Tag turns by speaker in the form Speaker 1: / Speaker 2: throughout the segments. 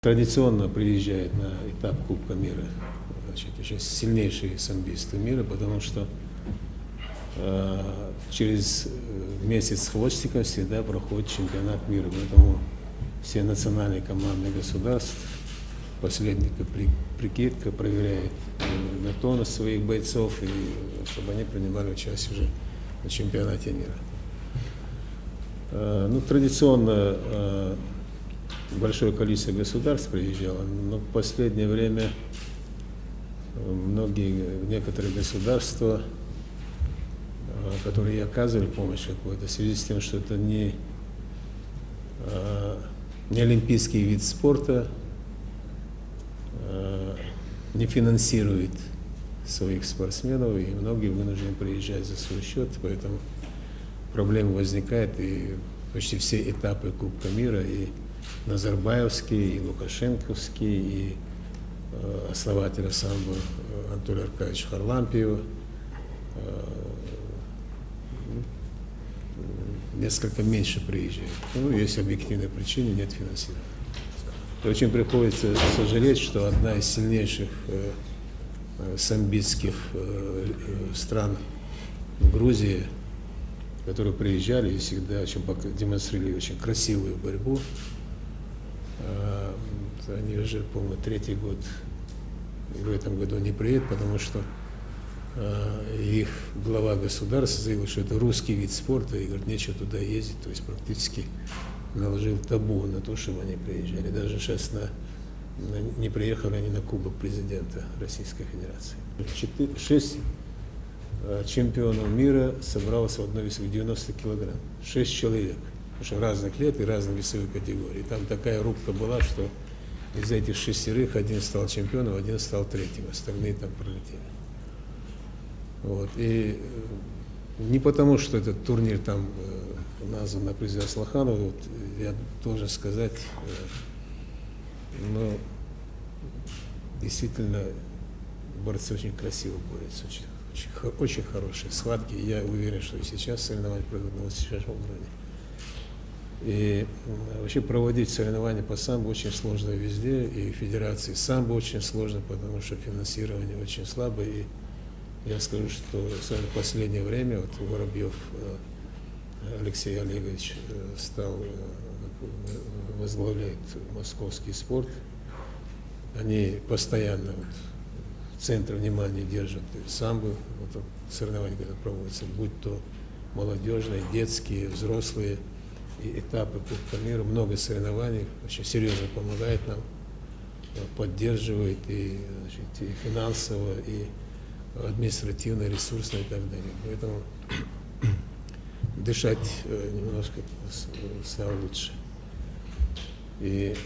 Speaker 1: Традиционно приезжает на этап Кубка мира очень сильнейшие самбисты мира, потому что через месяц с хвостиком всегда проходит чемпионат мира. Поэтому все национальные команды государств, последняя прикидка проверяет готовность своих бойцов, и чтобы они принимали участие уже на чемпионате мира. Традиционно большое количество государств приезжало, но в последнее время некоторые государства, которые оказывали помощь какую-то, в связи с тем, что это не олимпийский вид спорта, не финансирует своих спортсменов, и многие вынуждены приезжать за свой счет, поэтому проблема возникает, и почти все этапы Кубка мира, и Назарбаевский, и Лукашенковский, и основателя самбо Анатолий Аркадьевич Харлампиева, несколько меньше приезжает. Есть объективные причины, нет финансирования. И очень приходится сожалеть, что одна из сильнейших самбистских стран, Грузия, которые приезжали и всегда демонстрировали очень красивую борьбу. Они уже, по-моему, третий год и в этом году не приедут, потому что их глава государства заявил, что это русский вид спорта, и говорит, нечего туда ездить, то есть практически наложил табу на то, чтобы они приезжали. Даже сейчас не приехали они на Кубок президента Российской Федерации. 6 чемпионов мира собралось в одной весовой 90 килограмм. 6 человек, потому что разных лет и разных весовых категорий. Там такая рубка была, что из этих 6 один стал чемпионом, один стал третьим, остальные там пролетели. И не потому, что этот турнир там назван на призы Аслаханова, я должен сказать, но действительно борцы очень красиво борются, очень хорошие схватки. Я уверен, что и сейчас соревнования пройдут на высочайшем уровне. И вообще проводить соревнования по самбо очень сложно везде, и в федерации самбо очень сложно, потому что финансирование очень слабое. И я скажу, что в последнее время Воробьев Алексей Олегович возглавляет московский спорт. Они постоянно в центре внимания держат самбо, соревнования, когда проводятся, будь то молодежные, детские, взрослые, и этапы Кубка мира, много соревнований, очень серьезно помогает нам, поддерживает и финансово, и административно, ресурсно и так далее. Поэтому дышать немножко стало лучше. И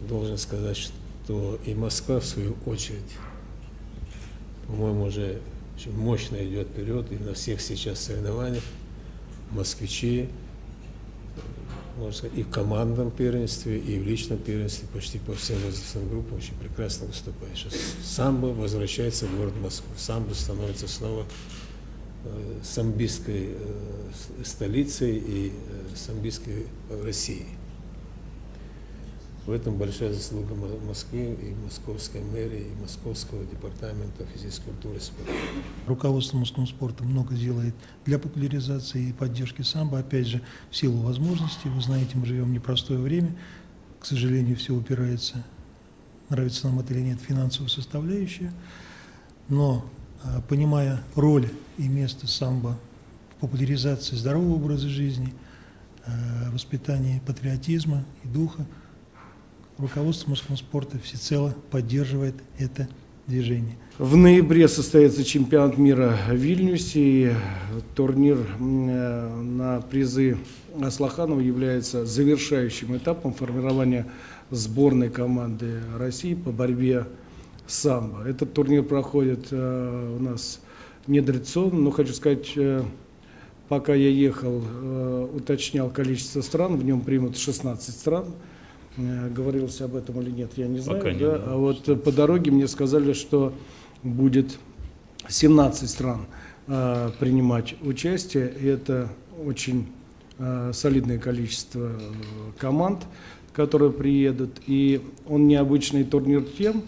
Speaker 1: должен сказать, что и Москва, в свою очередь, по-моему, уже очень мощно идет вперед, и на всех сейчас соревнованиях москвичи, можно сказать, и в командном первенстве, и в личном первенстве почти по всем возрастным группам очень прекрасно выступает. Сейчас самбо возвращается в город Москву. Самбо становится снова самбистской столицей и самбистской России. В этом большая заслуга Москвы и московской мэрии, и московского департамента физической культуры и спорта.
Speaker 2: Руководство московским спортом много делает для популяризации и поддержки самбо, опять же, в силу возможностей. Вы знаете, мы живем в непростое время, к сожалению, все упирается, нравится нам это или нет, финансовая составляющая, но понимая роль и место самбо в популяризации здорового образа жизни, воспитании патриотизма и духа, руководство московского спорта всецело поддерживает это движение.
Speaker 3: В ноябре состоится чемпионат мира в Вильнюсе, и турнир на призы Аслаханова является завершающим этапом формирования сборной команды России по борьбе с самбо. Этот турнир проходит у нас нетрадиционно, но хочу сказать, пока я ехал, уточнял количество стран, в нем примут 16 стран. Говорилось об этом или нет, я не знаю.
Speaker 4: Пока нет.
Speaker 3: А вот по дороге мне сказали, что будет 17 стран принимать участие. И это очень солидное количество команд. которые приедут. И он необычный турнир тем,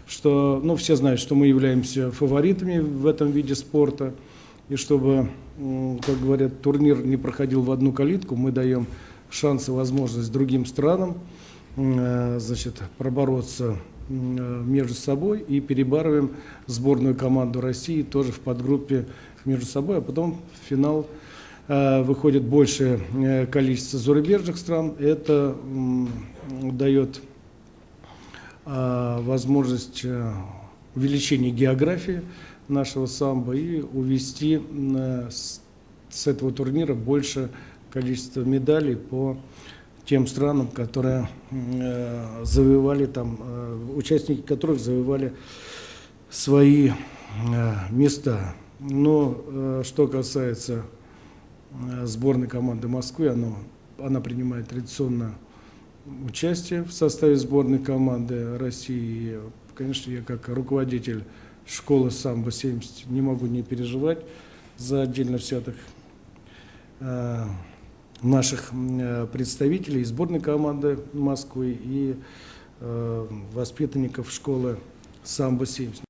Speaker 3: что, ну, все знают, что мы являемся фаворитами в этом виде спорта. И чтобы, как говорят, турнир не проходил в одну калитку, мы даем шанс и возможность другим странам, значит, пробороться между собой и перебарываем сборную команду России тоже в подгруппе между собой, а потом в финал выходит большее количество зарубежных стран. Это дает возможность увеличения географии нашего самбо и увести с этого турнира больше количества медалей по тем странам, которые завоевали там, участники которых завоевали свои места. Но что касается сборной команды Москвы, она принимает традиционно участие в составе сборной команды России. И, конечно, я как руководитель школы самбо-70 не могу не переживать за отдельно взятых наших представителей и сборной команды Москвы, и воспитанников школы самбо-70.